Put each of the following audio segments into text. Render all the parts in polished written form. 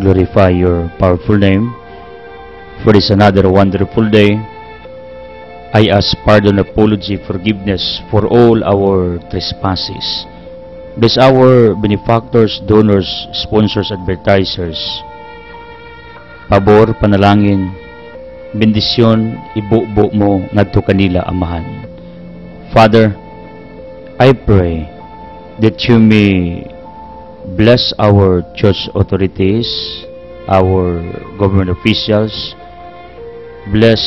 glorify your powerful name. For this another wonderful day, I ask pardon, apology, forgiveness for all our trespasses. Bless our benefactors, donors, sponsors, advertisers. Pabor, panalangin, bendisyon, ibubo mo ngadto kanila, Amahan. Father, I pray that you may bless our church authorities, our government officials. Bless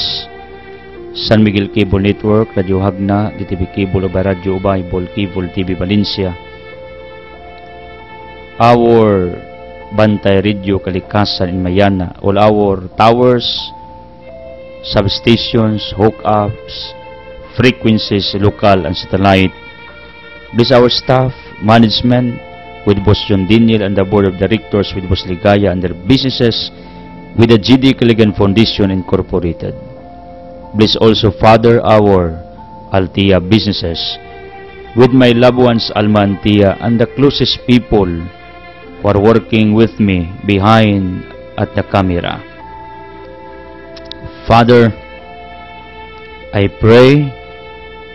San Miguel Cable Network, Radio Hagna, DTV Cable, Ubay Radio, Ubay, Bol Cable, TV Valencia. Our Bantay Radio, Kalikasan in Mayana, all our towers, substations, hookups, frequencies, local and satellite. Bless our staff, management, with Boss John Daniel and the Board of Directors, with Boss Ligaya and their businesses, with the GD Kaligan Foundation Incorporated. Bless also, Father, our Altia businesses, with my loved ones, Alma and Tia, and the closest people who are working with me behind at the camera. Father, I pray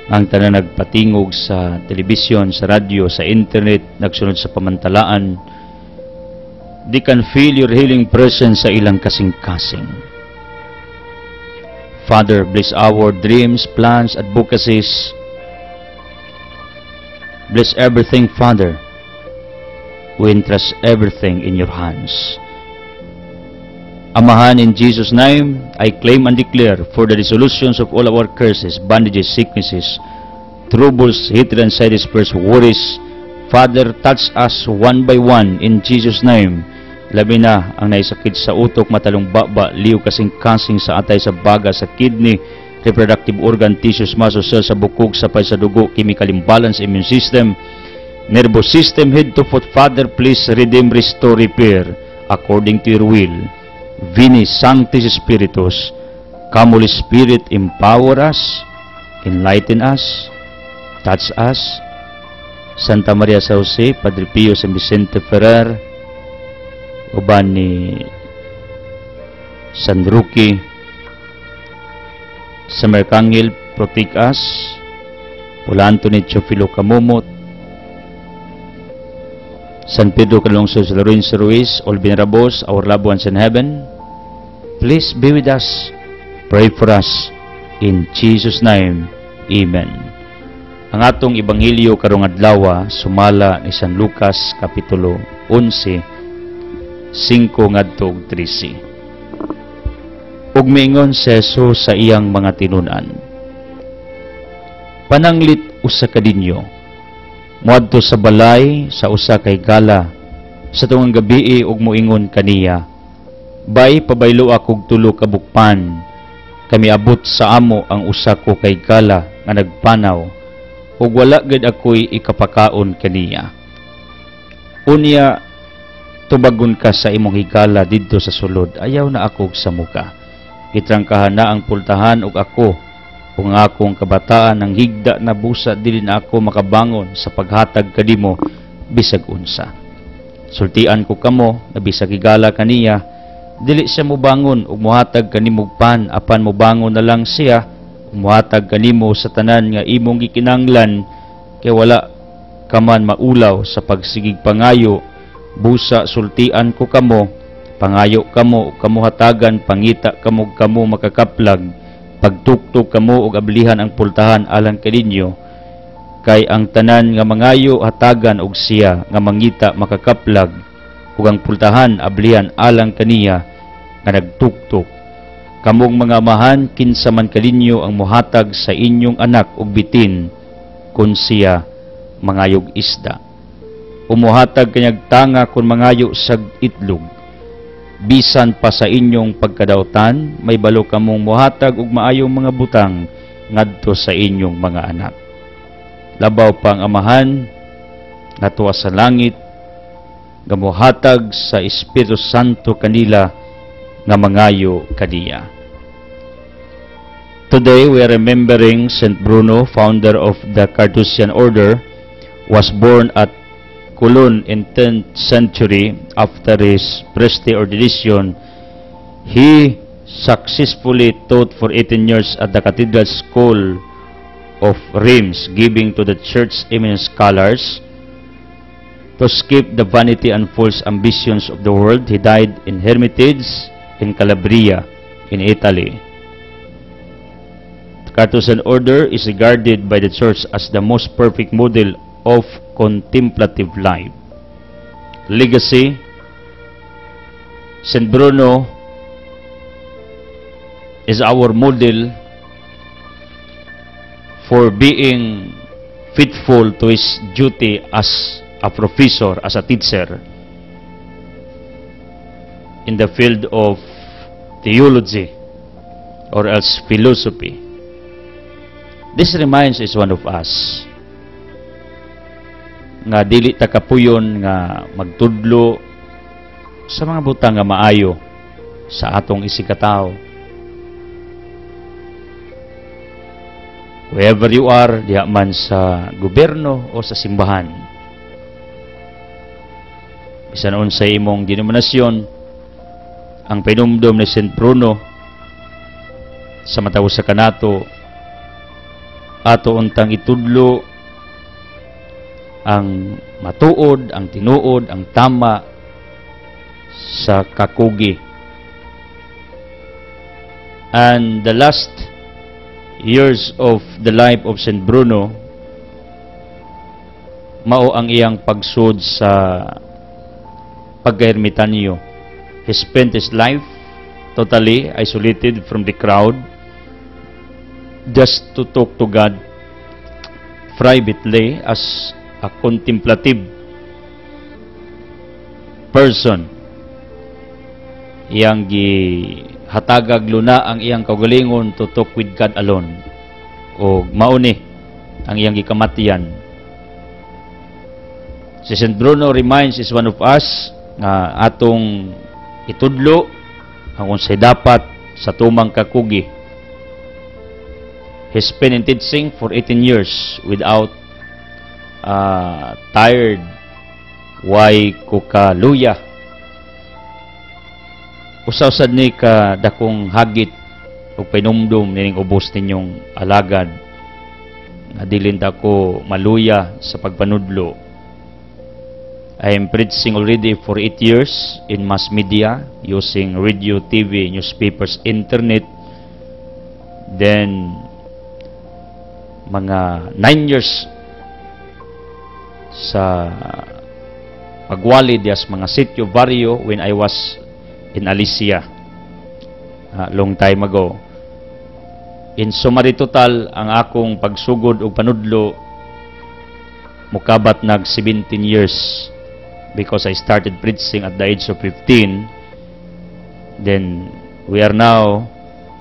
ang tanan nagpatingog sa telebisyon, sa radyo, sa internet, nagsunod sa pamantalaan, they can feel your healing presence sa ilang kasing-kasing. Father, bless our dreams, plans, advocacies. Bless everything, Father. We entrust everything in your hands. Amahan, in Jesus' name, I claim and declare for the resolutions of all our curses, bondages, sicknesses, troubles, hatred, anxiety, spirits, worries. Father, touch us one by one in Jesus' name. Labi na ang naisakit sa utok, matalong baba, liw kasing-kasing sa atay, sa baga, sa kidney, reproductive organ, tissues, muscle cells, sa bukog, sapay sa dugo, chemical imbalance, immune system, nervous system, head to foot. Father, please redeem, restore, repair according to your will. Vini Sanctis Spiritus, come Holy Spirit, empower us, enlighten us, touch us. Santa Maria San Jose, Padre Pio, San Vicente Ferrer, uban ni San Roque, San Arcangel, protect us. Wala Anthony Chofilo Kamumot, San Pedro Calungsod, Lorenzo Ruiz, all venerables, our loved ones in heaven, please be with us. Pray for us. In Jesus' name, Amen. Ang atong Ebanghelyo karong adlaw sumala ni San Lucas, Kapitulo 11, 5 ngadto 13. Ug miingon si Jesus sa iyang mga tinunan, pananglit usa ka dinyo, moadto sa balay sa usa kay gala, sa tungang gabii ug moingon kaniya, bay pabaylo akog tulo ka bukpan, kami abot sa amo ang usa ko kay gala nga nagpanaw, ug wala gid ako'y ikapakaon kaniya. Unya, tubagon ka sa imong higala didto sa sulod, ayaw na akog sa muka. Gitrangkahan na ang pultahan ug ako, kung akong kabataan ng higda na busa, dili na ako makabangon sa paghatag kadimo bisag unsa. Sultian ko kamo na bisag higala kaniya, dili siya mobangon ug mohatag kanimog pan, apan mobangon na lang siya ug mohatag kanimo sa tanan nga imong gikinanglan, kay wala ka man maulaw sa pagsigig pangayo. Busa sultian ko kamo, pangayo kamo, kamuhatagan, pangita kamo, kamo makakaplag, pagtuktok kamo og ablihan ang pultahan alang kaninyo, kay ang tanan nga mangayo hatagan og siya nga mangita makakaplag, ug ang pultahan ablihan alang kaniya nga nagtuktok. Kamong mga amahan, kinsa man kaninyo ang muhatag sa inyong anak og bitin kun siya mangayog isda, umuhatag kanyag tanga kung mangayo sa itlog. Bisan pa sa inyong pagkadautan, may balo kamong muhatag ug maayong mga butang ngadto sa inyong mga anak. Labaw pang amahan nga tuwa sa langit, gamuhatag sa Espiritu Santo kanila nga mangayo kaniya. Today we are remembering Saint Bruno, founder of the Carthusian order, was born at Cologne in 10th century. After his priestly ordination, he successfully taught for 18 years at the Cathedral School of Reims, giving to the church eminent scholars. To skip the vanity and false ambitions of the world, he died in Hermitage in Calabria, in Italy. The Carthusian order is regarded by the church as the most perfect model of contemplative life. Legacy: Saint Bruno is our model for being faithful to his duty as a professor, as a teacher in the field of theology or else philosophy. This reminds is one of us nga dili ta kapuyon nga magtudlo sa mga butang nga maayo sa atong isikataw. Wherever you are, diha man sa gobyerno o sa simbahan, bisan unsay imong denominasyon, ang pinumdum ni Saint Bruno sa mataw sa kanato, ato untang itudlo ang matuod, ang tinuod, ang tama sa kakugi. And the last years of the life of Saint Bruno, mao ang iyang pagsud sa pagka-ermitanyo. He spent his life totally isolated from the crowd, just to talk to God privately as a contemplative person. Iyang gihatagag luna ang iyang kaugalingon to talk with God alone. O mauni ang iyang gikamatian. Si Saint Bruno reminds is one of us nga atong itudlo ang unsay dapat sa tumang kakugi. He spent in teaching for 18 years without tired. Why kukaluya? Usa-usad ni ka dakong hagit o pinumdum nining ubos ninyong alagad nga dilin ko maluya sa pagpanudlo. I am preaching already for 8 years in mass media using radio, TV, newspapers, internet. Then mga 9 years sa pagwali dias mga sitio barrio when I was in Alicia long time ago. In summary total, ang akong pagsugod og panudlo mukabat nag 17 years because I started preaching at the age of 15. Then we are now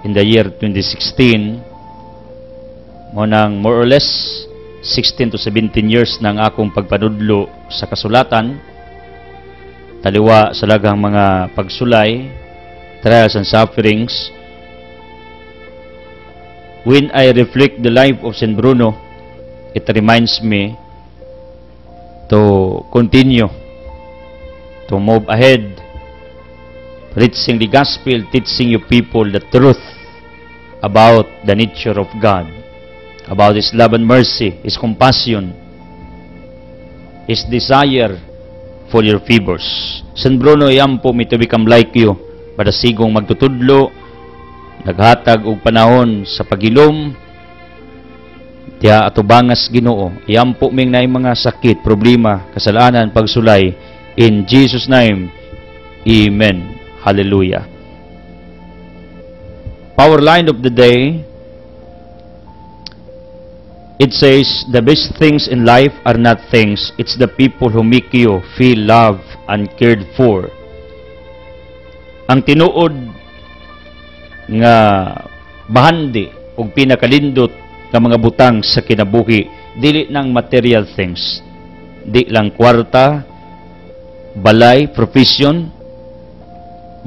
in the year 2016. Monang more or less 16 to 17 years ng akong pagpanudlo sa kasulatan, taliwa sa lagang mga pagsulay, trials and sufferings. When I reflect the life of Saint Bruno, it reminds me to continue, to move ahead, preaching the gospel, teaching you people the truth about the nature of God, about His love and mercy, His compassion, His desire for your favors. Saint Bruno, yampo me to become like you, badasigong magtutudlo, naghatag og panahon sa pagilom, tiya atubangas Ginoo. Yampo ming naay mga sakit, problema, kasalanan, pagsulay. In Jesus' name, Amen. Hallelujah. Power line of the day, it says, the best things in life are not things, it's the people who make you feel loved and cared for. Ang tinuod nga bahandi o pinakalindot nga mga butang sa kinabuhi, dili ng material things, di lang kwarta, balay, profession,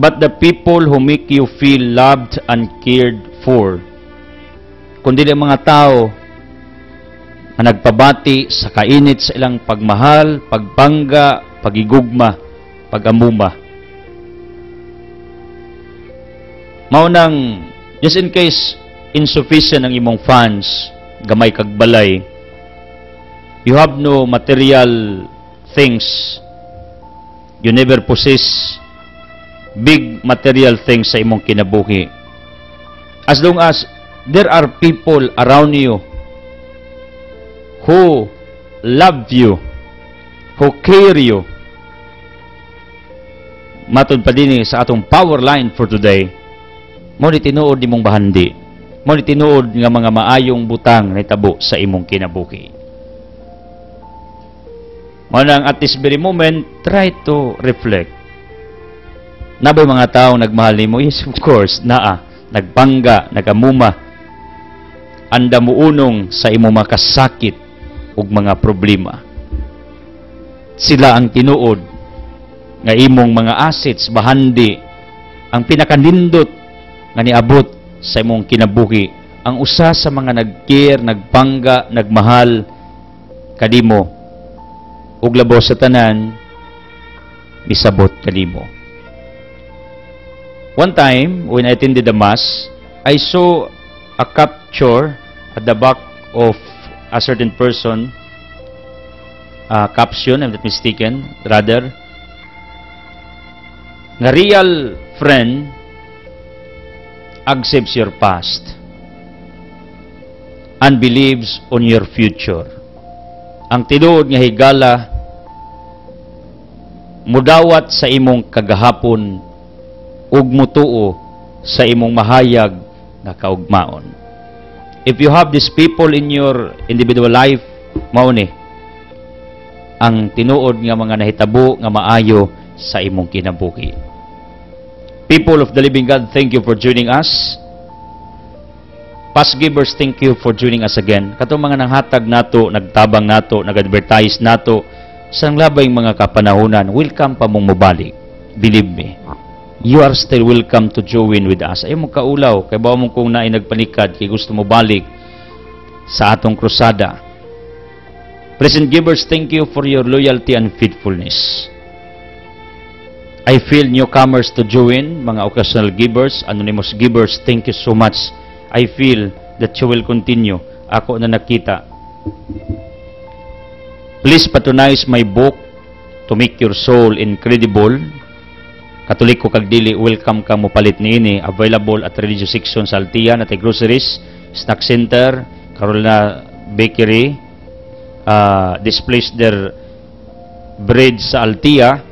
but the people who make you feel loved and cared for. Kundi ang mga tao nga nagpabati sa kainit sa ilang pagmahal, pagpangga, pagigugma, pagamuma. Maunang, just in case insufficient ang imong funds, gamay kag balay, you have no material things, you never possess big material things sa imong kinabuhi. As long as there are people around you who love you, who care you, matod pa din sa atong power line for today, mo ni tinuod nimong bahandi, mo ni tinuod nga mga maayong butang na itabo sa imong kinabuhi. Mo nang at this very moment, try to reflect. Nabay mga taong nagmahal nimo? Yes, of course, naa. Nagpangga, nagamuma. Anda mo unong sa imong makasakit ug mga problema. Sila ang tinuod nga imong mga assets, bahandi, ang pinakanindot nga niabot sa imong kinabuhi. Ang usa sa mga nag-care, nagpangga, nagmahal kadimo ug labaw sa tanan misabot kanimo. One time when I attended the mass, I saw a capture at the back of a certain person, caption, I'm not mistaken, rather, nga real friend accepts your past and believes on your future. Ang tinuod nga higala mudawat sa imong kagahapon ug mutuo sa imong mahayag nga kaugmaon. If you have these people in your individual life, mao ni ang tinuod nga mga nahitabo nga maayo sa imong kinabuhi. People of the living God, thank you for joining us. Past givers, thank you for joining us again. Katong mga nanghatag nato, nagtabang nato, nag-advertise nato sa labay mga kapanahunan, welcome pa mong mubalik. Believe me, you are still welcome to join with us. Ayaw mo kaulaw, kay bawa mong kung naay nagpanikad, kay gusto mo balik sa atong krusada. Present givers, thank you for your loyalty and faithfulness. I feel newcomers to join, mga occasional givers, anonymous givers, thank you so much. I feel that you will continue. Ako na nakita. Please patronize my book to make your soul incredible. Katoliko kag dili, welcome ka mo palit niini. Available at religious section sa Altia, natay groceries, snack center, Carolina Bakery, displays their bread sa Altia,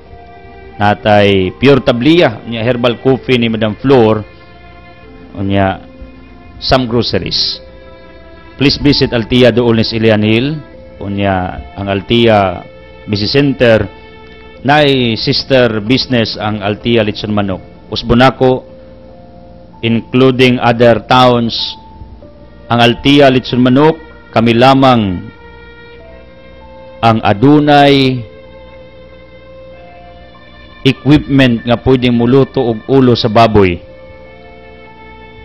natay pure tablia, niya herbal coffee ni Madam Flor, niya some groceries. Please visit Altia Duolnes Ilian Hill, niya ang Altia Business Center, naay sister business ang Altia Lechon Manok. Usbunaco, including other towns, ang Altia Lechon Manok, kami lamang ang adunay equipment nga pwedeng muluto og ulo sa baboy.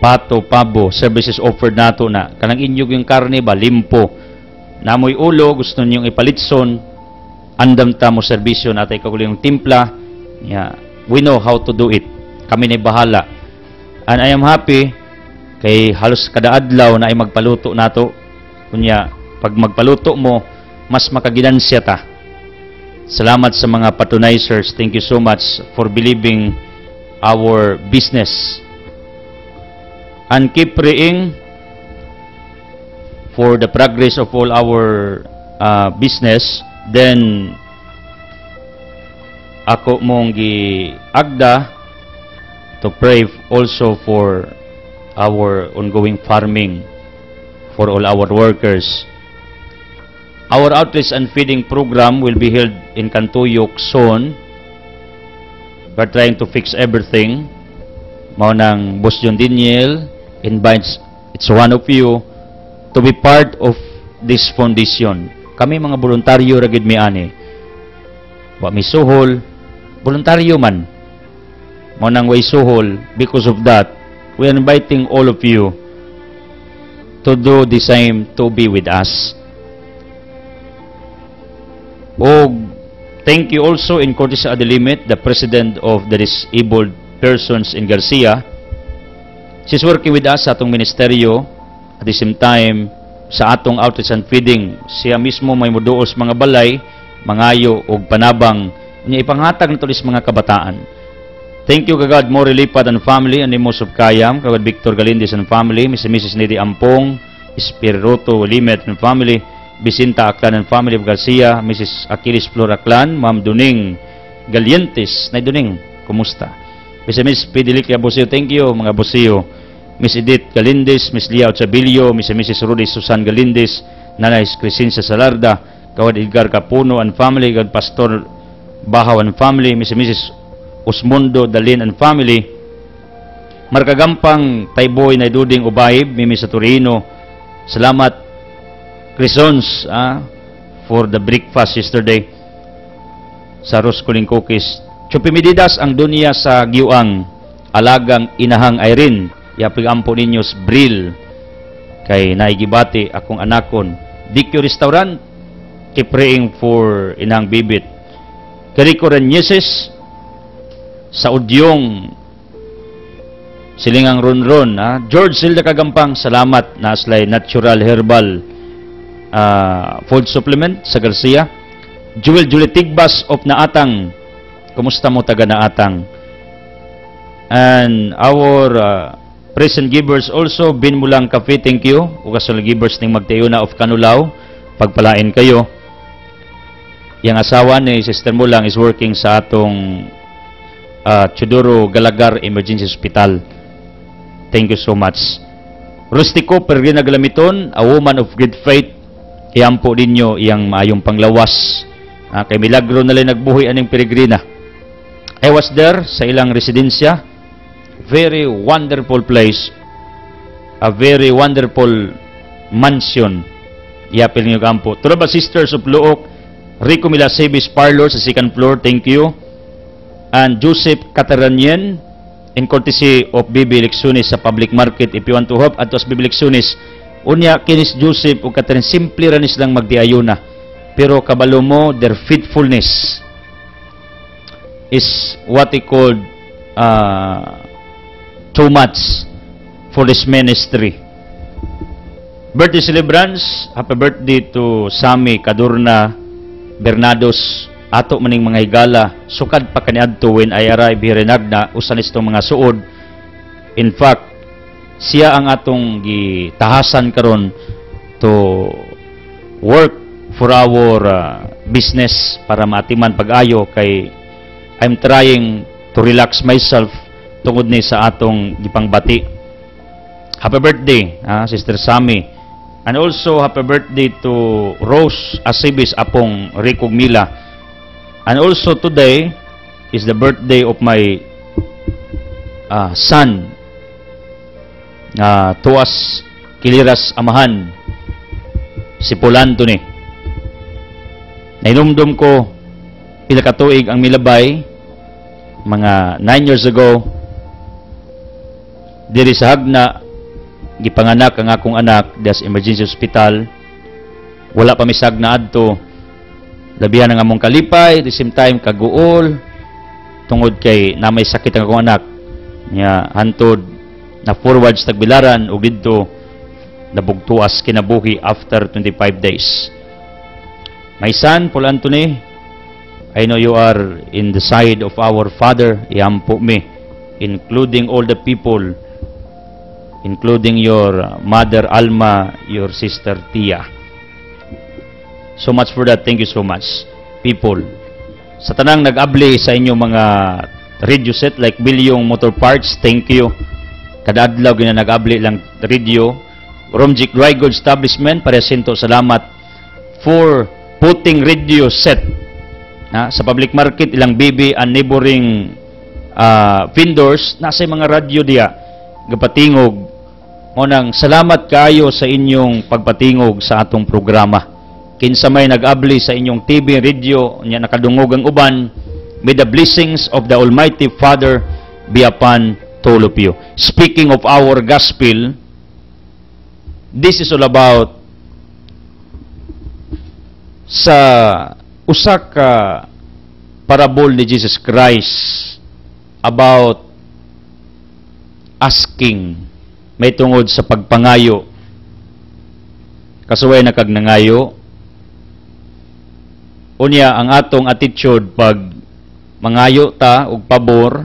Pato, pabo, services offered nato na. Kanang inyog yung karne ba, limpo. Namoy ulo, gusto niyong ipalitson, andam ta mo serbisyo natay kagulo yung timpla. Yeah, we know how to do it. Kami na bahala. And I am happy kay halos kada adlaw na ay magpaluto nato. Kunya, pag magpaluto mo, mas makaginansya ta. Salamat sa mga patronizers. Thank you so much for believing our business. And keep praying for the progress of all our business. Then ako mong giagda to pray also for our ongoing farming, for all our workers. Our outreach and feeding program will be held in Cantuyok soon. We're trying to fix everything. Mao nang Boss John Daniel invites each one of you to be part of this foundation. Kami mga voluntaryo ragid mi ani. Wa mi suhol, voluntaryo man. Mao nang way suhol. Because of that, we are inviting all of you to do the same, to be with us. O thank you also in Cortes Adelimit, the President of the Disabled Persons in Garcia. She's working with us sa atong ministeryo. At the same time, sa atong outreach and feeding, siya mismo may muduos mga balay, mangayo o panabang niya ipanghatag na tulis mga kabataan. Thank you kagad Mori Lipad and family, Animos of Kayam, kagad Victor Galindez and family, Mrs. Nidi Ampong, Espiritu Limet and family, Bisinta Aklan and family of Garcia, Mrs. Aquiles Flor Aklan, Ma'am Duning Galientes, na Duning, kumusta? Miss Pidilicia Bosio, thank you mga Bosio. Miss Edith Galindez, Miss Lia Ochabilio, Mrs. Rudy Susan Galindez, Nanay Crescencia Salarda, kagad Edgar Capuno and family, kagad Pastor Bahaw and family, Mrs. Osmundo Dalin and family, Markagampang Tayboy na Duding Ubayib, Mimi sa Torino. Salamat Crisons for the breakfast yesterday sa Roscoling Cookies. Chupimididas ang dunya sa Giuang, alagang inahang Irene, yapig ampo ninyos Bril, kay naigibati akong anakon. Dikyo Restaurant, keep praying for inang bibit. Kariko Renieses, sa Udyong Silingang Ronron, George Silda Kagampang, salamat na aslay natural herbal food supplement sa Garcia. Julie Tigbas of Naatang, kumusta mo taga Naatang? And our present givers also, Bin Mulang Cafe, thank you. Ukasol givers ning Magtayuna of Canulao, pagpalain kayo. Yang asawa ni Sister Mulang is working sa atong Chudoro Galagar Emergency Hospital. Thank you so much. Rustico Perrina Glamiton, a woman of good faith, iyampo ninyo iyang maayong panglawas. Kay milagro na lang nagbuhi aning peregrina. I was there sa ilang residensya. Very wonderful place. A very wonderful mansion. Iyapil niyo kampo. Turaba Sisters of Luok, Rico Milasevis Parlor sa second floor, thank you. And Joseph Cateranien, in courtesy of Bibi Lexunis sa public market, if you want to help at was Bibi Lexunis, unya kinis Joseph o Cateran, simple ranis lang magdiayuna, pero kabalo mo, their faithfulness is what they called too much for this ministry. Birthday celebrants, happy birthday to Sami Cadurna Bernados, ato maning mga higala, sukad pa kaniadto when I arrive here in Agna, usan itong mga suod. In fact, siya ang atong gitahasan karon to work for our business para maatiman pag-ayo, kay I'm trying to relax myself tungod ni sa atong gipangbati. Happy birthday, Sister Sami. And also, happy birthday to Rose Asibis Apong Rico Mila. And also today is the birthday of my son, Tuas Kiliras Amahan, si Polanto ni. Nainumdum ko pila ka tuig ang milabay, mga 9 years ago, diri sa Hagna, gipanganak ang akong anak des emergency hospital. Wala pa misag na adto, labihan ang among kalipay, at the same time kaguol tungod kay na may sakit ang akong anak nya, hantod na forward sa Tagbilaran ug didto nabugtuas kinabuhi after 25 days. My son Paul Anthony, I know you are in the side of our Father. Iampo me, including all the people, including your mother Alma, your sister Tia. So much for that. Thank you so much, people. Sa tanang nag-abli sa inyong mga radio set like Bilyong Motor Parts, thank you. Kada adlaw gina nag-abli lang radio. Romjik Dry Goods Establishment, paresinto salamat for putting radio set sa public market. Ilang bibi and neighboring vendors nasa mga radio diya gapatingog. Unang salamat kayo sa inyong pagpatingog sa atong programa. Kinsa may nag-abli sa inyong TV, radio, nya nakadungog ang uban, may the blessings of the Almighty Father be upon all of you. Speaking of our gospel, this is all about sa usa ka parable ni Jesus Christ about asking, may tungod sa pagpangayo. Kasuway na kag nangayo. Unya ang atong attitude pag mangayo ta og pabor,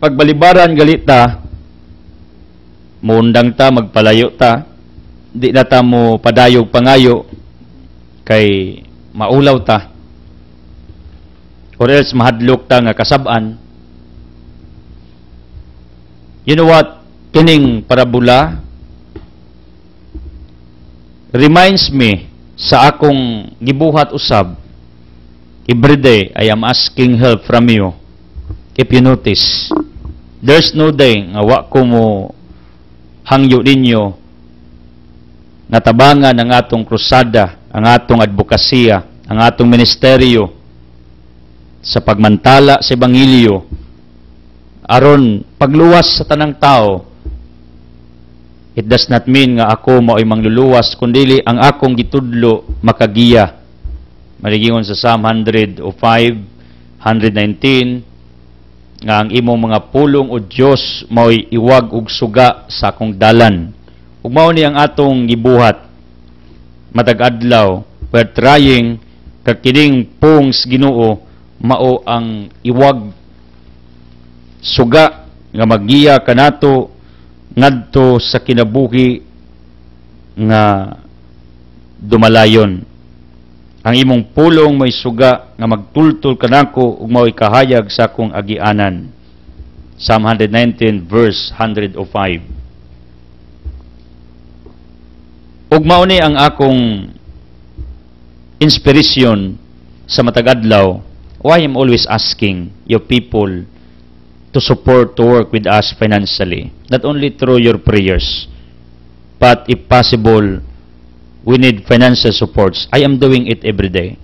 pagbalibaran galita, muundang ta, magpalayo ta, di na ta mo padayog pangayo kay maulaw ta, or else mahadlok ta nga kasab-an. You know what? Kining parabola reminds me sa akong gibuhat usab. Every day I am asking help from you. If you notice, there's no day nga wa ko mo hangyo ninyo natabangan ang atong krusada, ang atong advokasya, ang atong ministeryo sa pagmantala sa ebanghelyo aron pagluwas sa tanang tao. It does not mean nga ako mao'y mangluluwas, kundi ang akong gitudlo makagiya. Maligingon sa Psalm 105, 119, nga ang imong mga pulong o Diyos mao'y iwag ug suga sa akong dalan. Ug mao ni ang atong gibuhat matag adlaw. We're trying kag kining pungs Ginoo mao ang iwag suga nga maggiya kanato ngadto sa kinabuhi nga dumalayon. Ang imong pulong may suga nga magtultol kanako ug mao'y kahayag sa akong agianan. Psalm 119 verse 105. Ug mao ni ang akong inspiration sa matag adlaw. Why I'm always asking you people to support, to work with us financially. Not only through your prayers, but if possible, we need financial supports. I am doing it every day.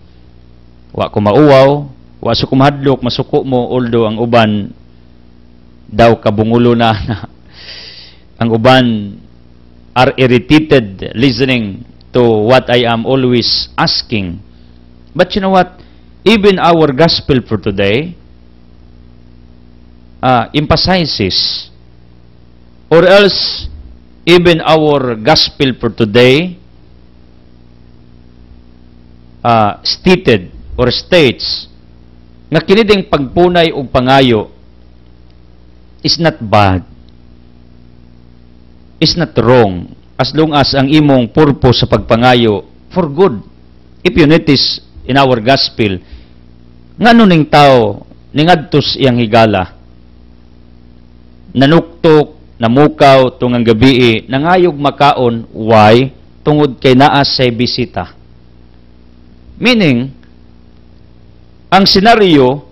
Wa ko mauwaw, wa sa kumahadlok, masuko mo, although ang uban daw kabungulo na ang uban are irritated listening to what I am always asking. But you know what? Even our gospel for today emphasizes, or else even our gospel for today stated or states nga kiniding pagpunay og pangayo is not bad, is not wrong, as long as ang imong purpose sa pagpangayo for good. If you notice in our gospel, ngano ning tao ningadtos iyang higala, nanuktok, namukaw tungang gabi, nangayog makaon, why? Tungod kay naa sa bisita. Meaning, ang senaryo,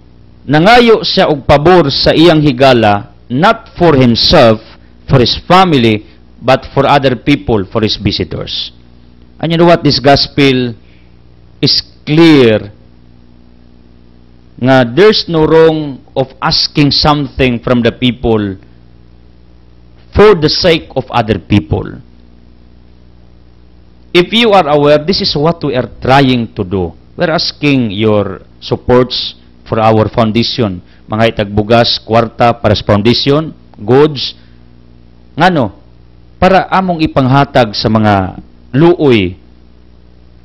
nangayo siya og pabor sa iyang higala, not for himself, for his family, but for other people, for his visitors. And you know what? This gospel is clear nga there's no wrong of asking something from the people for the sake of other people. If you are aware, this is what we are trying to do. We're asking your supports for our foundation. Mga itagbugas, kwarta para sa foundation, goods, ngano, para among ipanghatag sa mga luoy,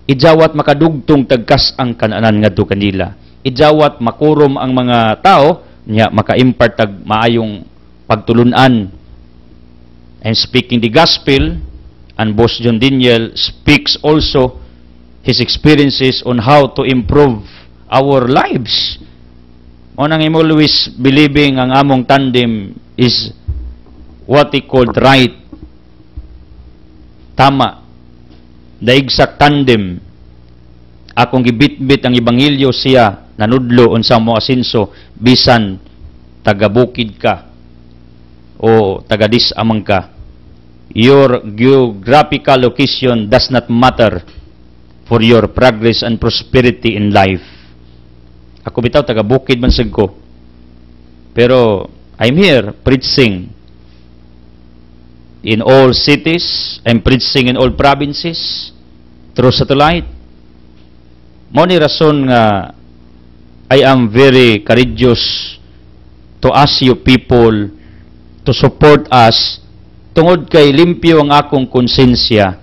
ijawat makadugtong tagkas ang kananan ngadto kanila. Ijawat makurom ang mga tao, nya maka-impart tag maayong pagtulunan. And speaking the gospel, and Boss John Daniel speaks also his experiences on how to improve our lives. Unang I'm always believing ang among tandem is what he called right. Tama. The exact tandem. Akong gibitbit ang ebanghelyo siya, nanudlo unsa mo asinso, bisan taga-bukid ka o taga-dis amang ka. Your geographical location does not matter for your progress and prosperity in life. Ako bitaw taga-bukid man sad ko. Pero I'm here preaching in all cities, I'm preaching in all provinces through satellite. Mao ni rason nga I am very courageous to ask you people to support us tungod kay limpyo ang akong konsensya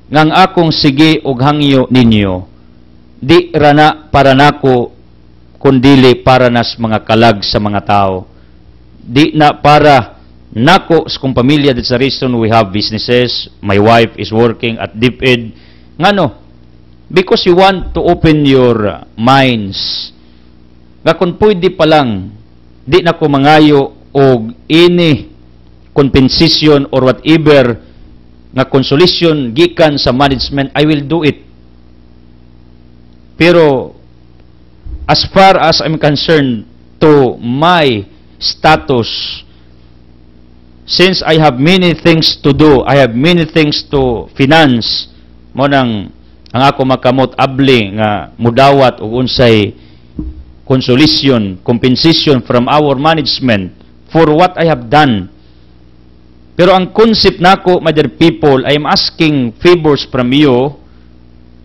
ngang akong sige og hangyo ninyo di rana para nako kundili para nas mga kalag sa mga tao, di na para nako sa kong pamilya. That's the reason we have businesses. My wife is working at DepEd. Ngano? Because you want to open your minds nga kung pwede pa lang di na ko mangayo og ini compensation or whatever nga consolation gikan sa management, I will do it. Pero as far as I'm concerned to my status, since I have many things to do, I have many things to finance, mo nang ang ako makamot abli nga mudawat og unsay consolation, compensation from our management for what I have done. Pero ang concept nako, my dear people, I am asking favors from you,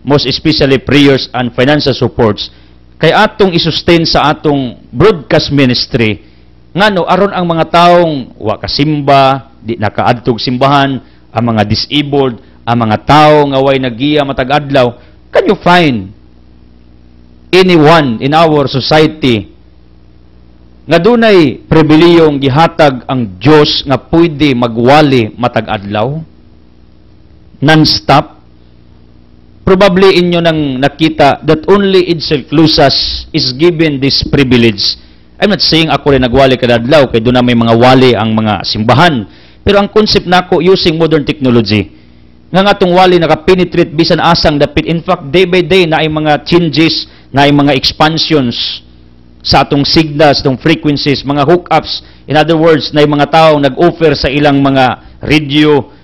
most especially prayers and financial supports, kay atong isustain sa atong broadcast ministry, ngano aron ang mga taong wa kasimba, di nakaadtog simbahan, ang mga disabled, ang mga tao nga way nagiya matag adlaw, can you find anyone in our society nga dunay pribilehiyong gihatag ang Dios nga pwede magwali matag adlaw non-stop? Probably inyo nang nakita that only Edsel Clusas is given this privilege. I'm not saying ako rin nagwali kada adlaw kay doon na may mga wali ang mga simbahan, pero ang concept nako using modern technology nga atong wali naka-penetrate bisan asang dapit. In fact, day by day na ay mga changes, na ay mga expansions sa atong signals, atong frequencies, mga hookups. In other words, na ay mga taong nag-offer sa ilang mga radio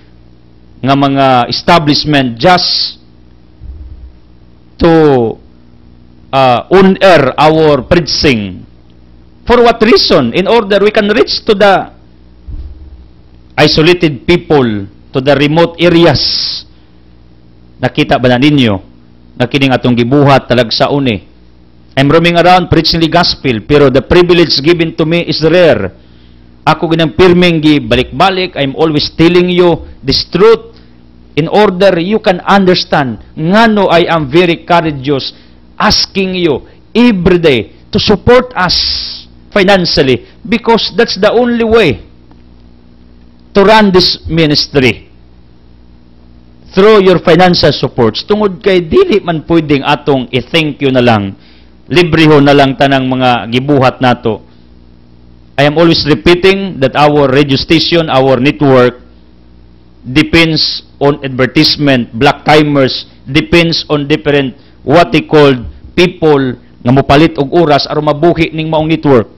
nga mga establishment just to on-air our preaching. For what reason? In order we can reach to the isolated people, to the remote areas. Nakita ba na ninyo? Nakining atong gibuhat talag sa uni. I'm roaming around preaching the gospel, pero the privilege given to me is rare. Ako ginang pirming balik-balik. I'm always telling you this truth in order you can understand ngano I am very courageous asking you every day to support us financially, because that's the only way to run this ministry, through your financial supports. Tungod kay dili man pwedeng atong i-thank you na lang, librehon na lang tanang mga gibuhat nato. I am always repeating that our radio station, our network, depends on advertisement, black timers, depends on different what they called people nga mopalit og oras aron mabuhi ning maong network.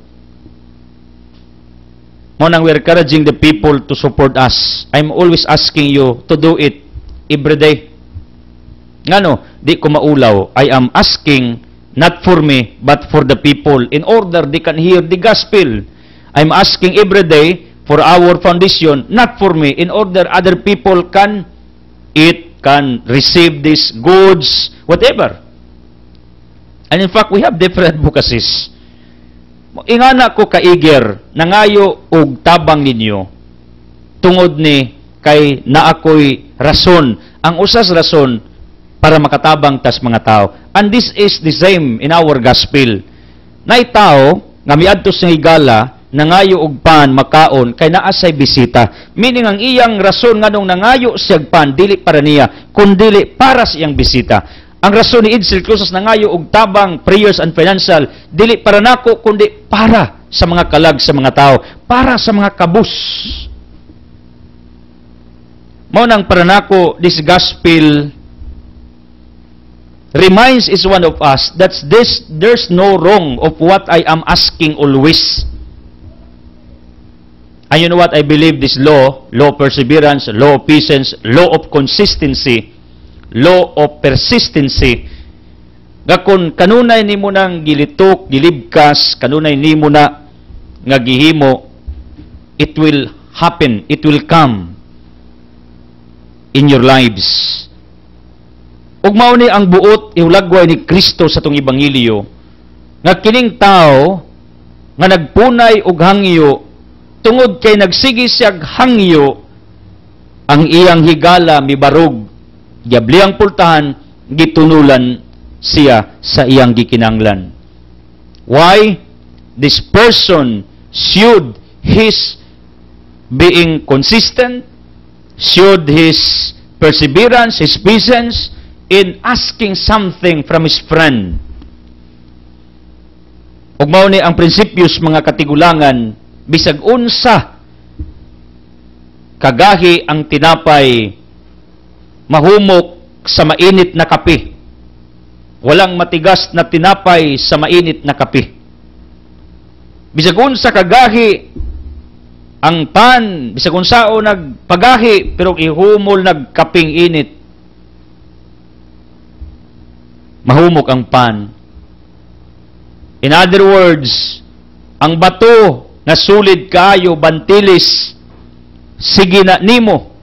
Mo nang we're encouraging the people to support us. I'm always asking you to do it every day. Ngano, di ko maulaw. I am asking not for me, but for the people, in order they can hear the gospel. I'm asking every day for our foundation, not for me, in order other people can eat, can receive these goods, whatever. And in fact, we have different advocacies. Ingana ko kaiger, nangayo og tabang ninyo, tungod ni kay naakoy rason, ang usas rason para makatabang tas mga tao. And this is the same in our gospel. Nay tao nga miadto sa higala, nangayo og pan makaon kay naa say bisita. Meaning ang iyang rason nganong nangayo siya pan dili para niya, kundi para sa iyang bisita. Ang rason ni Edsel Clusas nangayo og tabang, prayers and financial, dili para nako kundi para sa mga kalag sa mga tao, para sa mga kabus. Mao nang para nako this gospel reminds each one of us that there's no wrong of what I am asking always. And you know what? I believe this law of perseverance, law of patience, law of consistency, law of persistency, gakon kanunay nimo nang gilitok, gilibkas, kanunay nimo na nga gihimo, it will happen, it will come in your lives. Ug mao ni ang buot iulagway ni Kristo sa tong ebanghelyo nga kining tao nga nagpunay og hangyo tungod kay nagsigi siyag hangyo, ang iyang higala mibarog, giabliang pultahan, gitunulan siya sa iyang gikinanglan. Why? This person should his being consistent, should his perseverance, his patience in asking something from his friend. Ug mao ni ang prinsipyos mga katigulangan, bisag unsa kagahi ang tinapay mahumok sa mainit na kape. Walang matigas na tinapay sa mainit na kape. Bisag unsa kagahi ang pan, bisag unsao nagpagahi pero ihumol nagkaping init, mahumok ang pan. In other words, ang bato na sulid kaayo, bantilis, sige na nimo,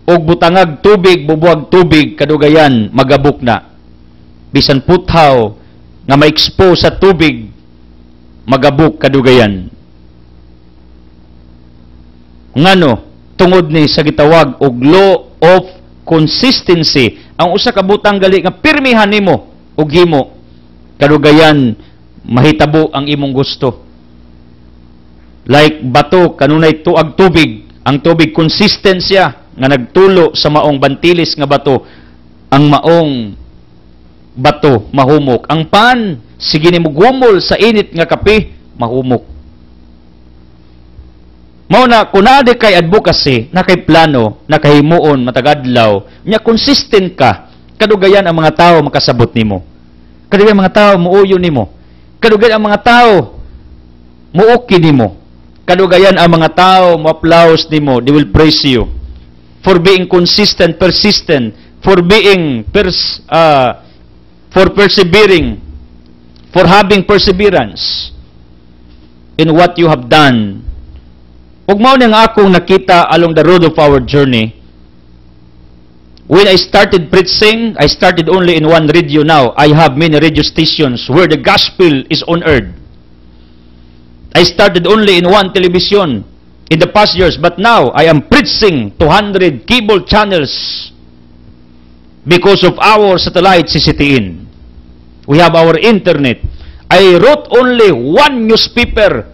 og butangag tubig, bubuag tubig, kadugayan, magabok na. Bisan puthaw, nga ma-expose sa tubig, magabok, kadugayan. Ngano, tungod ni sa gitawag og law of consistency, ang usa ka butang gali nga pirmihan nimo og himo, kadugayan mahitabo ang imong gusto. Like bato kanunay tuag tubig, ang tubig consistent siya nga nagtulo sa maong bantilis nga bato, ang maong bato mahumok. Ang pan sige nimo gumol sa init nga kape, mahumok. Mao na kunade kay advocacy, na kay plano, na kay himuon matagadlaw, nya consistent ka, kadugayan ang mga tao makasabot nimo. Kadugayan ang mga tao muuyo nimo. Kadugayan ang mga tao muuki nimo. Kadugayan ang mga tao mo-applause nimo, they will praise you for being consistent, persistent, for being for persevering, for having perseverance in what you have done. Ug mao ni nga akong nakita along the road of our journey. When I started preaching, I started only in one radio. Now I have many radio stations where the gospel is on earth. I started only in one television in the past years, but now I am preaching 200 cable channels because of our satellite CCTN. We have our internet. I wrote only one newspaper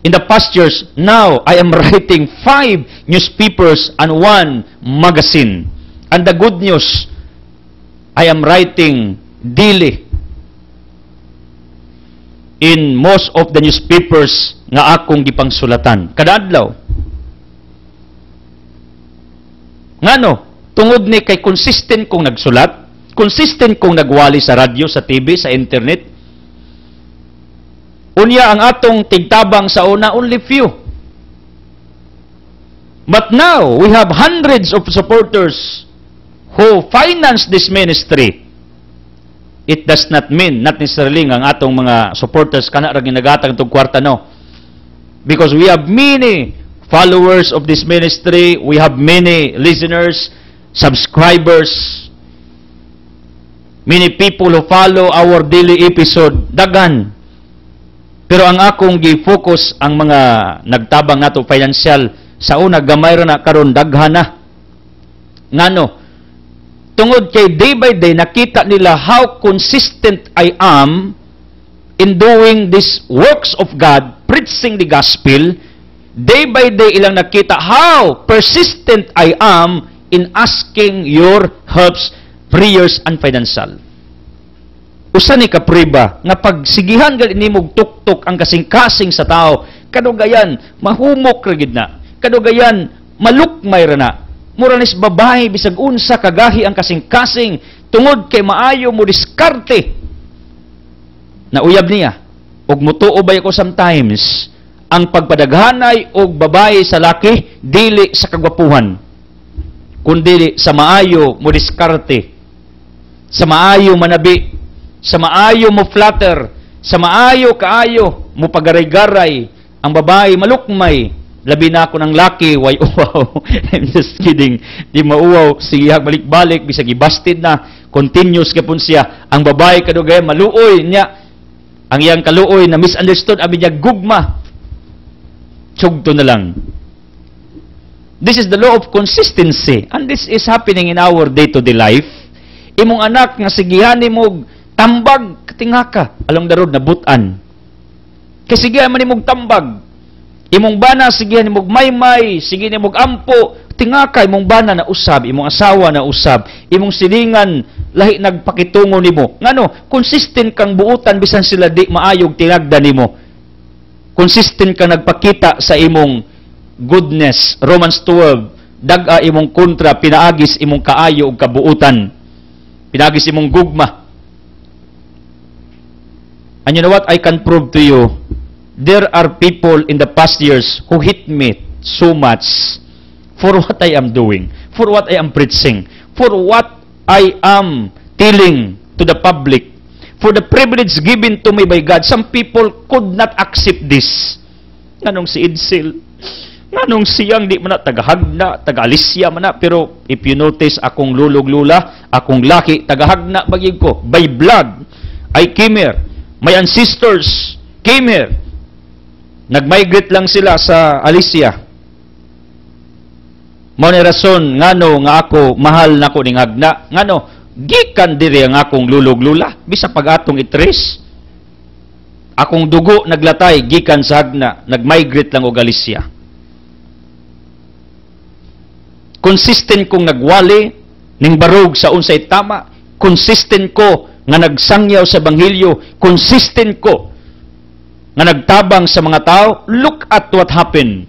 in the past years. Now I am writing 5 newspapers and 1 magazine. And the good news, I am writing daily in most of the newspapers nga akong gipangsulatan kada adlaw. Ngano? Tungod ni kay consistent kong nagsulat, consistent kong nagwali sa radyo, sa TV, sa internet. Unya ang atong tigtabang sa una, only few. But now, we have hundreds of supporters who finance this ministry. It does not mean, not necessarily ang atong mga supporters kana ra ginagatag tong kwarta, no. Because we have many followers of this ministry, we have many listeners, subscribers, many people who follow our daily episode, dagan. Pero ang akong gi-focus ang mga nagtabang nato financial sa una gamay ra na karon daghan na. Ngano? Tungod kay day by day nakita nila how consistent I am in doing these works of God, preaching the gospel. Day by day ilang nakita how persistent I am in asking your helps, prayers, and financial. Usa ni kapriba nga pagsigihan gali nimog tuktok ang kasing-kasing sa tao, kadugayan mahumok ra gid na, kadugayan malukmay ra na. Muranis babae bisag unsa kagahi ang kasing-kasing tungod kay maayo mo diskarte. Na uyab niya og mutuo bay ko sometimes ang pagpadaghanay og babae sa laki dili sa kagwapuhan, kundi sa maayo mo diskarte, sa maayo manabi, sa maayo mo flatter, sa maayo kaayo mo pagaray-garay. Ang babae malukmay, labi na ako ng laki, why uwaw. I'm just kidding. Di mauwaw, sige balik-balik, bisag ibasted na, continuous kapon siya. Ang babae kadugay, maluoy niya. Ang iyang kaluoy na misunderstood, abi niya gugma. Tsugto na lang. This is the law of consistency. And this is happening in our day-to-day life. Imong anak nga sigihan mo tambag, katinga ka. Along darod na butan. Kasi sigihan man imong tambag. Imong bana, sigihan imong maymay, sigihan imong ampo, tinga ka, imong bana na usab, imong asawa na usab, imong silingan, lahi nagpakitungo nimo. Ngano, consistent kang buutan bisan sila di maayog tinagdan nimo. Consistent kang nagpakita sa imong goodness. Romans 12, dag-a imong kontra, pinaagis imong kaayo ug kabuutan. Pinaagis imong gugma. And you know what? I can prove to you, there are people in the past years who hate me so much for what I am doing, for what I am preaching, for what I am telling to the public, for the privilege given to me by God. Some people could not accept this. Nganong si Edsel, nganong siyang di man na tagahagna, taga-Alisya man na, pero if you notice, akong lulog-lula, akong laki, tagahagna bagig ko, by blood, I came here. My ancestors came here. Nag-migrate lang sila sa Alisya. Mao ni rason ngano nga ako mahal nako ning hagna. Ngano gikan diri ang akong lulog-lula bisa pag-atong itres. Akong dugo naglatay gikan sa hagna, nag-migrate lang og Alisya. Consistent kong nagwali ning barog sa unsay tama. Consistent ko nga nagsangyaw sa Ebanghelyo, consistent ko nga nagtabang sa mga tao. Look at what happened.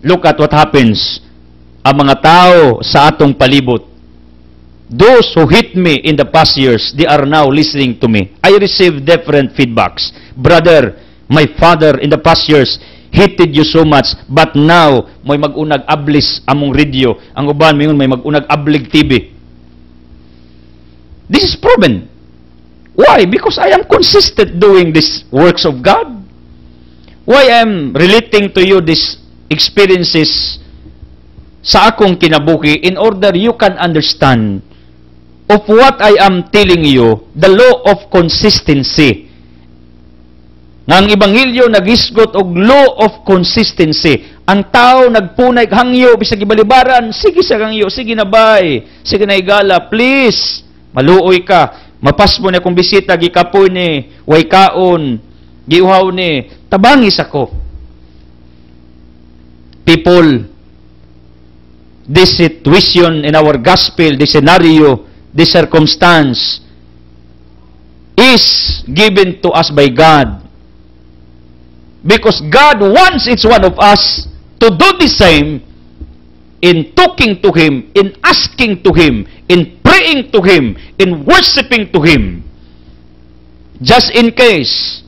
Look at what happens. Ang mga tao sa atong palibot. Those who hit me in the past years, they are now listening to me. I receive different feedbacks. Brother, my father in the past years hated you so much, but now may mag-unag ablis among radio. Ang uban mayon may mag-unag ablig TV. This is proven. Why? Because I am consistent doing these works of God. Why I am relating to you these experiences sa akong kinabuhi in order you can understand of what I am telling you, the law of consistency. Nga ang Ebanghelyo nagisgot og law of consistency. Ang tao nagpunay hangyo bisag ibalibaran, sige sa hangyo, sige na bay, sige na igala, please. Maluoy ka, mapas mo na kung bisita, gikapoy ni, way kaon, giuhaw ni, tabangis ako. People, this situation in our gospel, this scenario, this circumstance, is given to us by God. Because God wants each one of us to do the same in talking to Him, in asking to Him, in praying to Him, in worshiping to Him. Just in case,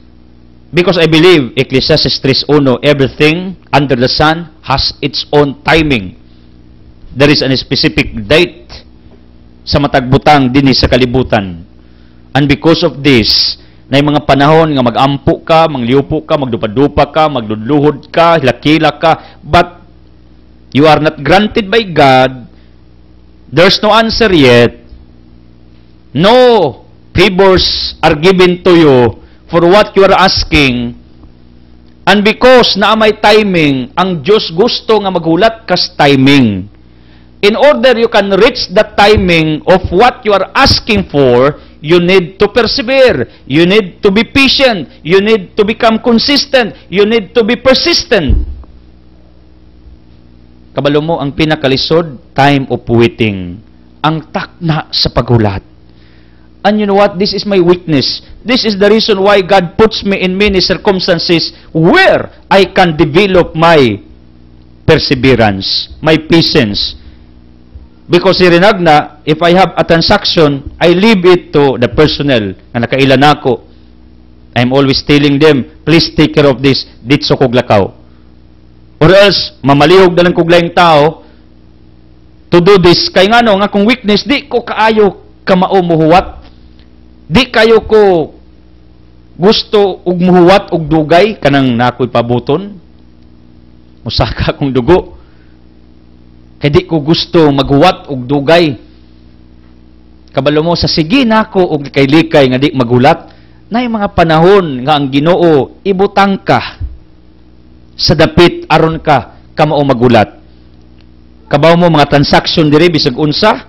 because I believe, Ecclesiastes 3:1, everything under the sun has its own timing. There is a specific date sa matagbutang dinhi sa kalibutan. And because of this, na mga panahon nga magampo ka, mangliupo ka, magdupa-dupa ka, magdudluhod ka, hilakila ka, but you are not granted by God. There's no answer yet. No favors are given to you for what you are asking. And because na may timing, ang Diyos gusto nga maghulat kas timing. In order you can reach the timing of what you are asking for, you need to persevere. You need to be patient. You need to become consistent. You need to be persistent. Kabalo mo, ang pinakalisod, time of waiting. Ang takna sa paghulat. And you know what? This is my weakness. This is the reason why God puts me in many circumstances where I can develop my perseverance, my patience. Because irinag na, if I have a transaction, I leave it to the personnel na nakailan ako. I'm always telling them, please take care of this, ditso kog lakaw. Or else, mamalihog na lang kog laing tao to do this. Kaya nga no, nga kung weakness, di ko kaayo kamao muhuwat. Di kayo ko gusto og muhuwat og dugay kanang nakoy pabuton. musaka akong dugo. Kaya di ko gusto maghuwat og dugay. Kabalo mo, sa sige nako og likay-likay nga di magulat, na mga panahon nga ang Ginoo ibutang ka sa dapit aron ka kamao magulat. Kabaw mo mga transaction diri bisag unsa,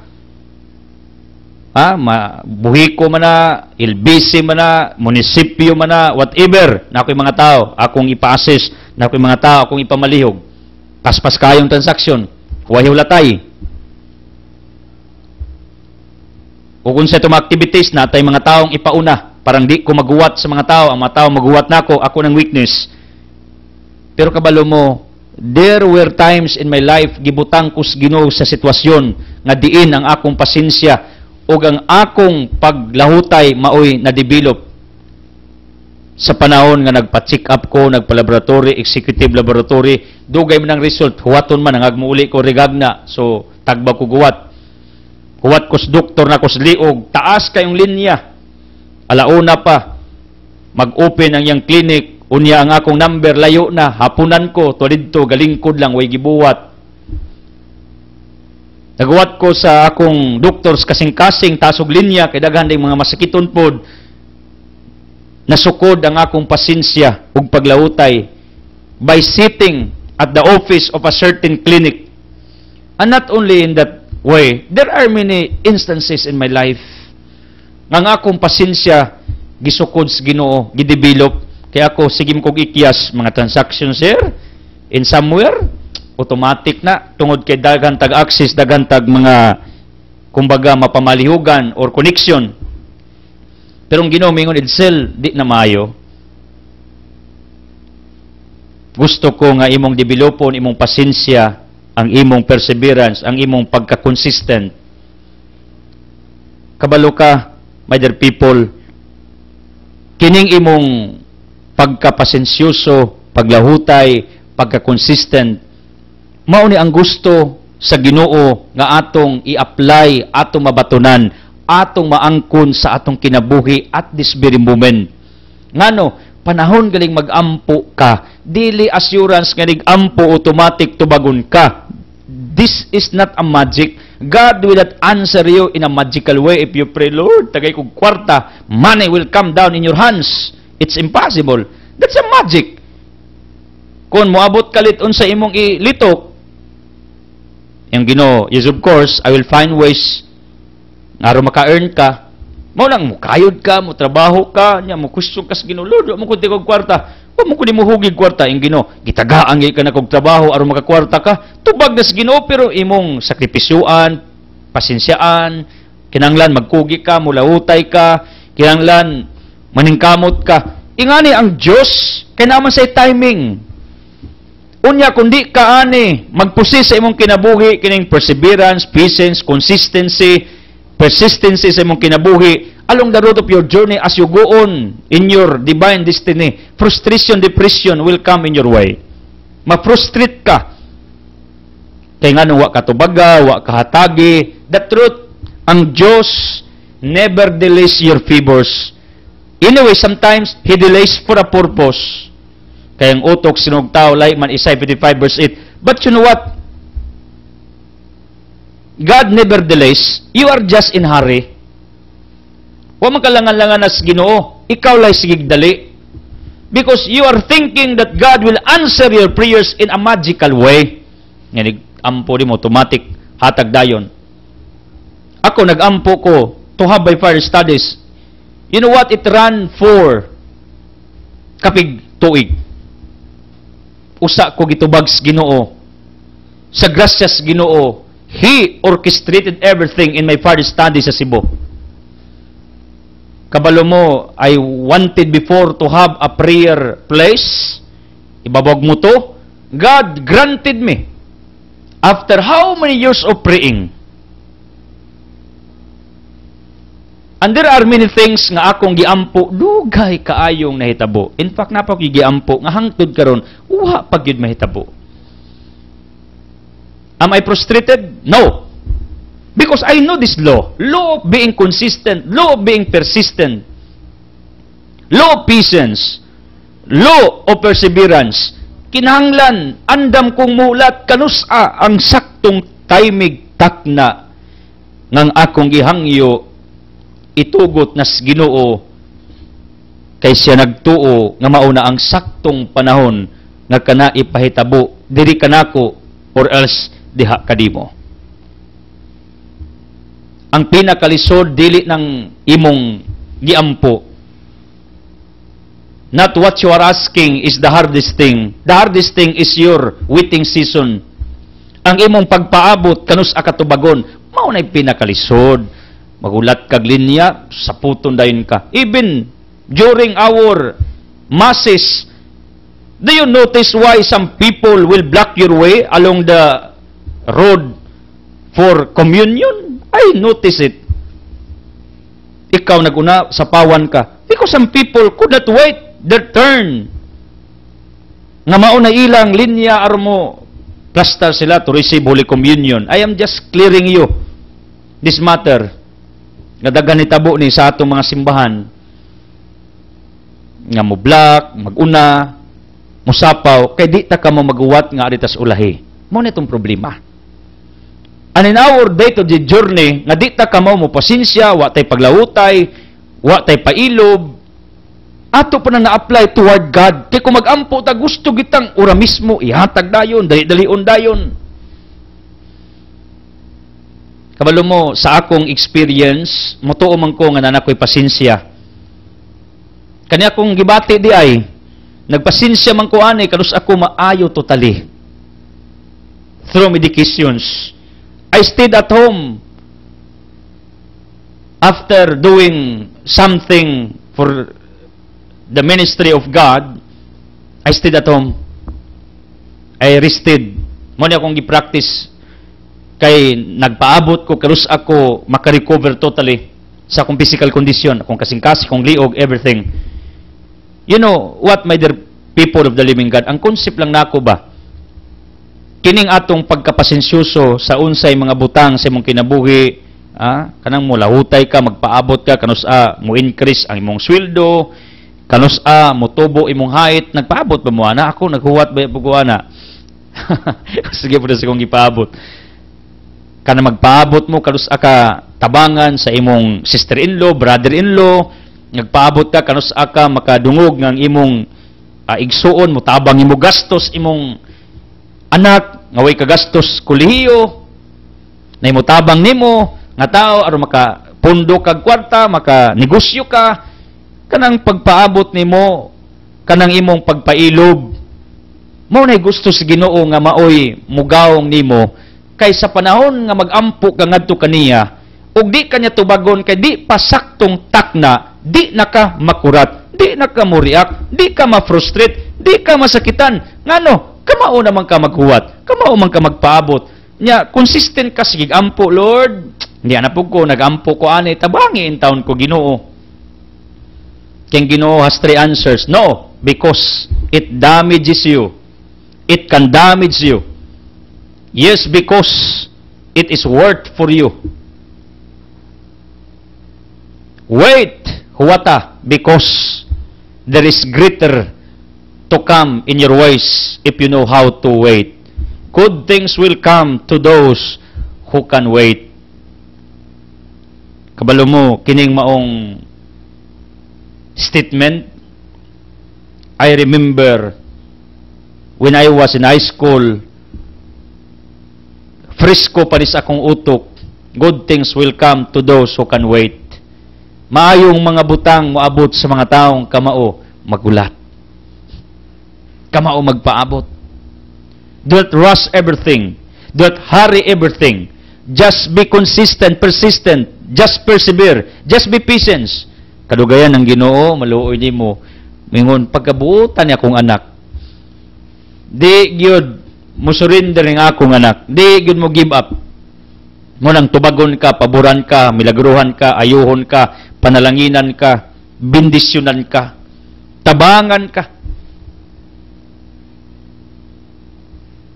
buhiko man na, LBC man na, munisipyo man na, whatever, na ako'y mga tao, akong ipa-assess, na ako'y mga tao, akong ipamalihog. Paspas kayong transaction, huwag latay. O kung sa itong activities na, tayo mga taong ipauna, parang di ko maguwat sa mga tao, ang mga tao maguwat na ako ng weakness. Pero kabalo mo, there were times in my life, gibutang ko sa Ginoo sa sitwasyon, nga diin ang akong pasensya, o ang akong paglahutay maoy na-develop sa panahon nga nagpa-check up ko, nagpa-laboratory, executive laboratory, dugay man ang result, huwaton man, ang agmuuli ko regagna, so tagba ko guwat. Huwat ko sa doktor na ko sa liog, taas kayong linya. Alauna pa, mag-open ang yang clinic, unya ang akong number, layo na, hapunan ko, tulidto, galingkod lang, way gibuwat. Nagawa ko sa akong doctors kasing-kasing, tasog linya, kay daghan ding mga masakiton pod. Nasukod ang akong pasensya ug paglawutay by sitting at the office of a certain clinic. And not only in that way, there are many instances in my life nga ang akong pasensya gisukod sa Ginoo, gidevelop, kaya ako sigim kog ikyas mga transactions here in somewhere, automatic na, tungod kay daghan tag access, daghan tag mga, kumbaga, mapamalihugan or connection. Pero ang Ginoo mingon, Edsel, di na maayo. Gusto ko nga imong developon, imong pasensya, ang imong perseverance, ang imong pagka-consistent. Kabalo ka, my dear people, kining imong pagkapasensyoso, paglahutay, pagka-consistent, mao ni ang gusto sa Ginoo nga atong i-apply, atong mabatunan, atong maangkon sa atong kinabuhi at this very moment. Ngano, panahon galing mag-ampo ka, dili assurance nga nag-ampo automatic tubagon ka. This is not a magic. God will not answer you in a magical way if you pray, Lord, tagay kong kwarta, money will come down in your hands. It's impossible. That's a magic. Kung moabot kalit unsa imong ilitok, yung Ginoo, yes of course, I will find ways nga aron maka-earn ka. Mao lang mo kayod ka, mo trabaho ka, nya mo kusog ka sa Ginoo, Lord, mo kunti kog kwarta. Wa mo kundi mo hugig kwarta yung Ginoo. Gitagaan gyud ka na kog trabaho aron makakwarta ka. Tubag na sa Ginoo pero imong sakripisyuan, pasensyaan, kinanglan magkugi ka, mulahutay ka, kinanglan maningkamot ka. Ingani ang Dios kay naman say timing. Unya kundi ka ani magpusi sa imong kinabuhi kining perseverance, patience, consistency, persistency sa imong kinabuhi along the road of your journey as you go on in your divine destiny. Frustration, depression will come in your way. Ma-frustrate ka. Kaya nga nung wa ka tubaga, wa ka hatagi. The truth, ang Diyos never delays your favors. Anyway, sometimes He delays for a purpose. Kaya ang utok sinugtaw, like man Isaiah 55 verse 8. But you know what? God never delays. You are just in hurry. Wa makalangan-langan nas Ginoo. Ikaw lay sigig dali. Because you are thinking that God will answer your prayers in a magical way. Ngayon, ampo di mo, automatic, hatag dayon. Ako, nag-ampo ko to have by fire studies. You know what? It ran for kapig tuig. Usa ko gitubag sa Ginoo. Sa grasyas Ginoo, He orchestrated everything in my fire studies sa Cebu. Kabalo mo, I wanted before to have a prayer place. Ibabag mo to. God granted me. After how many years of praying? And there are many things nga akong giampo, dugay kaayong nahitabo. In fact, napag giampo, nga hangtod karon, uha pag yun mahitabo. Am I frustrated? No. Because I know this law. Law of being consistent. Law of being persistent. Law of patience. Law of perseverance. kinahanglan, andam kong mulat, kanusa ang saktong timig takna ngang akong gihangyo, itugot nas Ginoo, kay siya nagtuo nga mauna ang saktong panahon nga kana ipahitabo diri kanako or else diha kadimo. Ang pinakalisod dili ng imong giampo. Not what you are asking is the hardest thing. The hardest thing is your waiting season. Ang imong pagpaabot kanus akatubagon, mao nay pinakalisod. Magulat kag linya, saputon dayon ka. Even during our masses, do you notice why some people will block your way along the road for communion? I notice it. Ikaw naguna sa pawan ka. Because some people could not wait their turn. Nga mauna ilang linya aron mo plaster sila to receive Holy Communion. I am just clearing you this matter. Nga daghan nitabo ni sa atong mga simbahan. Nga mo black, maguna, musapaw, kay di ta ka mo maguwat nga aditas ulahi. Mo na itong problema. And in our day-to-day journey, nga di ta ka mo pasensya, wa tay paglawutay, wa tay pailob, ato pa na na-apply toward God. Kaya kung mag-ampo ta, gusto gitang ura mismo, ihatag dayon, dali-dalion dayon. Kabalo mo, sa akong experience, mutuo man ko nga nanakoy pasensya. Kanya akong gibati di ay, nagpasensya man ko ani, kanus ako maayo totally. Through medications. I stayed at home after doing something for the ministry of God. I stayed at home. I rested. Muna akong gi-practice kay nagpaabot ko, karus ako makarecover totally sa akong physical condition, akong kasing-kasing, akong liog, everything. You know what, my dear people of the living God, ang concept lang nako ba, kining atong pagkapasensyoso sa unsay mga butang sa imong kinabuhi, kanang mo lahutay ka, magpaabot ka, kanus mo increase ang imong sweldo, kanus mo tubo imong height, nagpaabot ba mo ana? Ako naghuwat ba po ana? Sige po na sa kong ipaabot. Kana magpaabot mo, kanus ka tabangan sa imong sister-in-law, brother-in-law, nagpaabot ka, kanus ka makadungog ng imong igsuon, mo tabang imo gastos, imong anak, nga way kagastos kolehiyo, na imutabang nimo, nga tao, aron makapundo kag kwarta, makanegosyo ka, kanang pagpaabot nimo, kanang imong pagpailob, mo na gusto sa Ginoo nga maoy mugawong nimo, kay sa panahon nga magampo ka ngadto kaniya, ug di kanya tubagon, kay di pasaktong takna, di na ka makurat, di na ka muriak, di ka ma-frustrate, di ka masakitan, ngano? Kamao naman ka maghuwat, kamao man ka magpaabot. Nya, consistent ka, sige, ampo, Lord. Hindi na po ko, nag-ampo ko, ani, tabangi in taon ko, Ginoo. Kaya Ginoo has 3 answers. No, because it damages you. It can damage you. Yes, because it is worth for you. Wait, huwata, because there is greater to come in your ways if you know how to wait. Good things will come to those who can wait. Kabalo mo, kining maong statement, I remember when I was in high school, frisco pa rin sa akong utok, good things will come to those who can wait. Maayong mga butang moabot sa mga taong kamao, magulat. Kamao magpaabot. Do not rush everything. Do not hurry everything. Just be consistent, persistent. Just persevere. Just be patient. Kadugayan ng Ginoo, maluoy nimo. Mingon pagkabuutan niya akong anak. Di gyud mo surrender ng akong anak. Di gyud mo give up. Ngunang tubagon ka, paboran ka, milagruhan ka, ayuhon ka, panalanginan ka, bendisyonan ka, tabangan ka.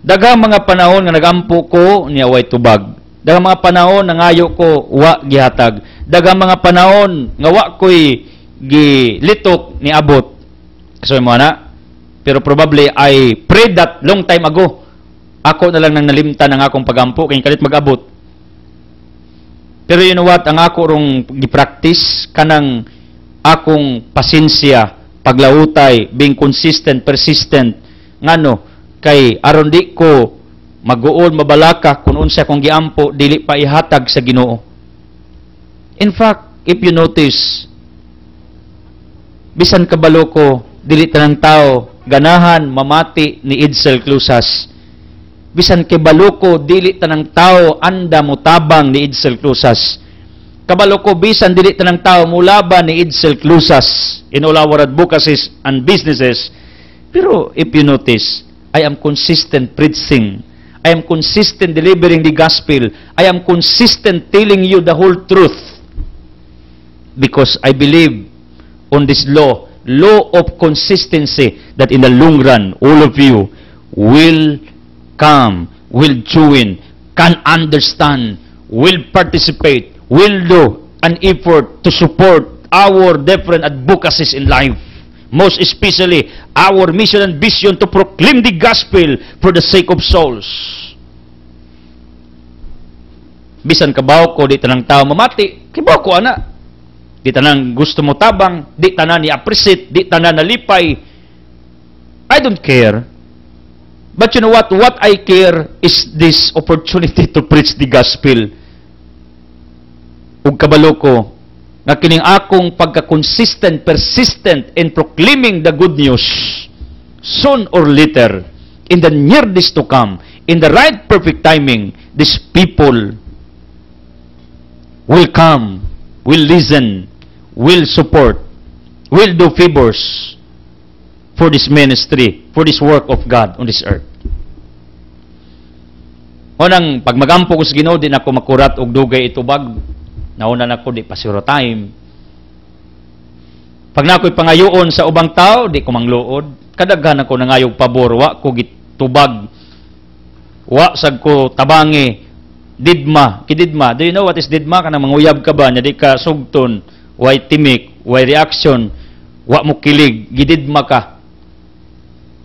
Daghang mga panahon nga nagampo ko niya way tubag. Daghang mga panahon nga ngayo ko wa gihatag. Daghang mga panahon nga wa ko'y gilitok ni abot. So mo ana, Pero probably I prayed that long time ago. Ako na lang nang nalimtan ang akong pagampo kay kalit mag-abot. Pero you know what, ang ako rong gi-practice kanang akong pasensya, paglautay, being consistent, persistent, ngano kay aron di ko maguol mabalaka kung unsa akong giampo dili pa ihatag sa Ginoo. In fact, if you notice, bisan kabalo ko dili tanang tao ganahan mamati ni Edsel Clusas. Bisan kabalo ko dili tanang tao anda mutabang ni Edsel Clusas. Kabalo ko bisan dili tanang tao mulaban ni Edsel Clusas in all our advocacies and businesses. Pero if you notice, I am consistent preaching. I am consistent delivering the gospel. I am consistent telling you the whole truth. Because I believe on this law of consistency, that in the long run, all of you will come, will join, can understand, will participate, will do an effort to support our different advocacies in life. Most especially, our mission and vision to proclaim the gospel for the sake of souls. Bisan kabaw ko, di tanang tao mamati, kibaw ko ana. Di tanan gusto mo tabang, di tanan ni-appreciate, di tanan nalipay. I don't care. But you know what? What I care is this opportunity to preach the gospel. Ug kabalo ko, nga kining akong pagka-consistent, persistent in proclaiming the good news, soon or later, in the near days to come, in the right perfect timing, these people will come, will listen, will support, will do favors for this ministry, for this work of God on this earth. Unang, pag magampo ko sa Ginoo, di na ako makurat og dugay itubag. Nauna na ko, di pa zero time. Pag na ako'y pangayoon sa ubang tao, di ko mangluod. Kadaghan ako nangayog pabor, wa ko gitubag. Wa sag ko tabangi. Didma. Kididma. Do you know what is didma? Kanang manguyab ka ba? Nya di ka sugton. Way timik. Way reaction. Wa mo kilig. Gididma ka.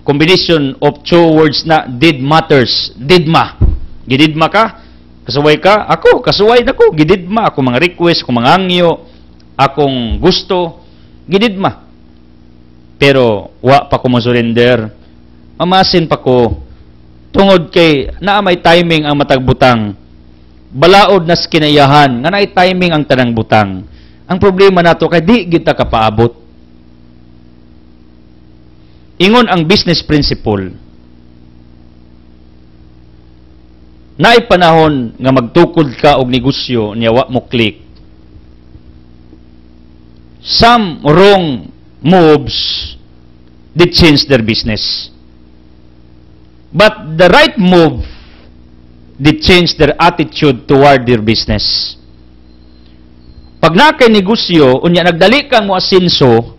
Combination of two words na did matters. Didma. Gididma ka. Kasuway ka. Ako. Kasuway na ko. Gididma. Ako mga request. Ako mga angyo. Akong gusto. Gididma. Pero wa pa ko mo surrender. Mamasin pa ko. Tungod kay naamay timing ang matagbutang. Balaod na skinayahan, nga naay timing ang tanang butang. Ang problema nato kay di kita kapaabot. Ingon ang business principle. Naay panahon nga magtukod ka og negosyo niya wa mo click. Some wrong moves did change their business. But the right move did change their attitude toward their business. Pag nakay negosyo, unya nagdali kang mo asinso,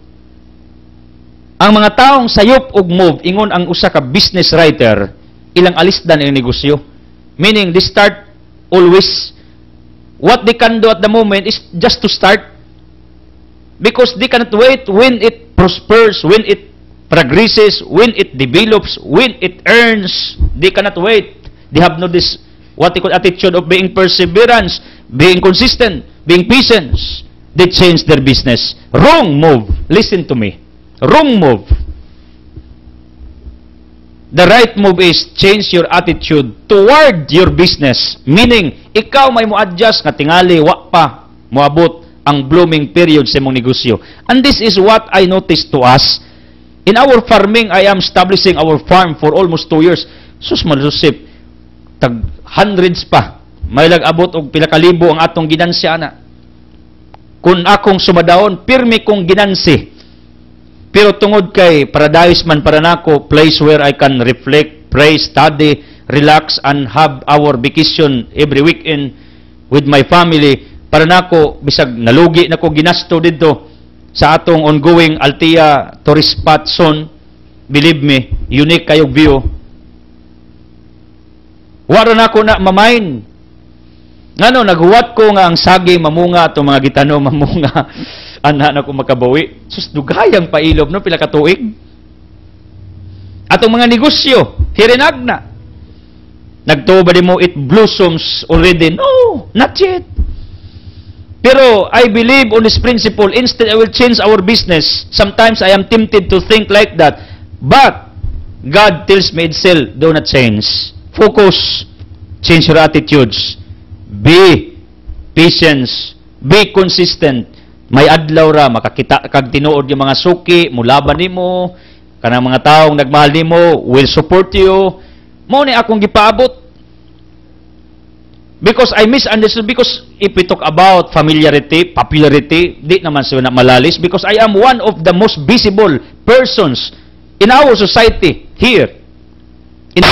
ang mga taong sayop og move, ingon ang usa ka business writer, ilang alisdan ang negosyo. Meaning, they start always, what they can do at the moment is just to start. Because they cannot wait when it prospers, when it progresses, when it develops, when it earns. They cannot wait. They have no this what they call attitude of being perseverance, being consistent, being patient. They change their business. Wrong move. Listen to me. Wrong move. The right move is change your attitude toward your business. Meaning, ikaw may mo-adjust nga tingali, wa pa, moabot ang blooming period sa mong negosyo. And this is what I noticed to us. In our farming, I am establishing our farm for almost 2 years. Sus malusip, tag hundreds pa. May lag-abot og pila ka libo ang atong ginansya ana. Kung akong sumadahon, pirmi kong ginansi. Pero tungod kay paradise man para nako, place where I can reflect, pray, study, relax, and have our vacation every weekend with my family. Para nako, bisag nalugi na ko ginasto dito sa atong ongoing Altea tourist spot zone. Believe me, unique kayong view. Wala na ko na mamain. Ngano, naghuwat ko nga ang sagi mamunga atong mga gitano mamunga. Ana na ko makabawi. Sus, dugayang pailob, no? Pila ka tuig. Atong mga negosyo, hirinagna. Nagtuo ba di mo it blossoms already? No, not yet. Pero I believe on this principle, instead I will change our business. Sometimes I am tempted to think like that. But God tells me itself, do not change. Focus. Change your attitudes. Be patience. Be consistent. May adlaw ra, makakita kag tinuod yung mga suki, mulaban nimo, kanang mga taong nagmahal nimo will support you. Mao ni akong gipaabot. Because I misunderstood, because if we talk about familiarity, popularity, di naman sila malalis, because I am one of the most visible persons in our society here. In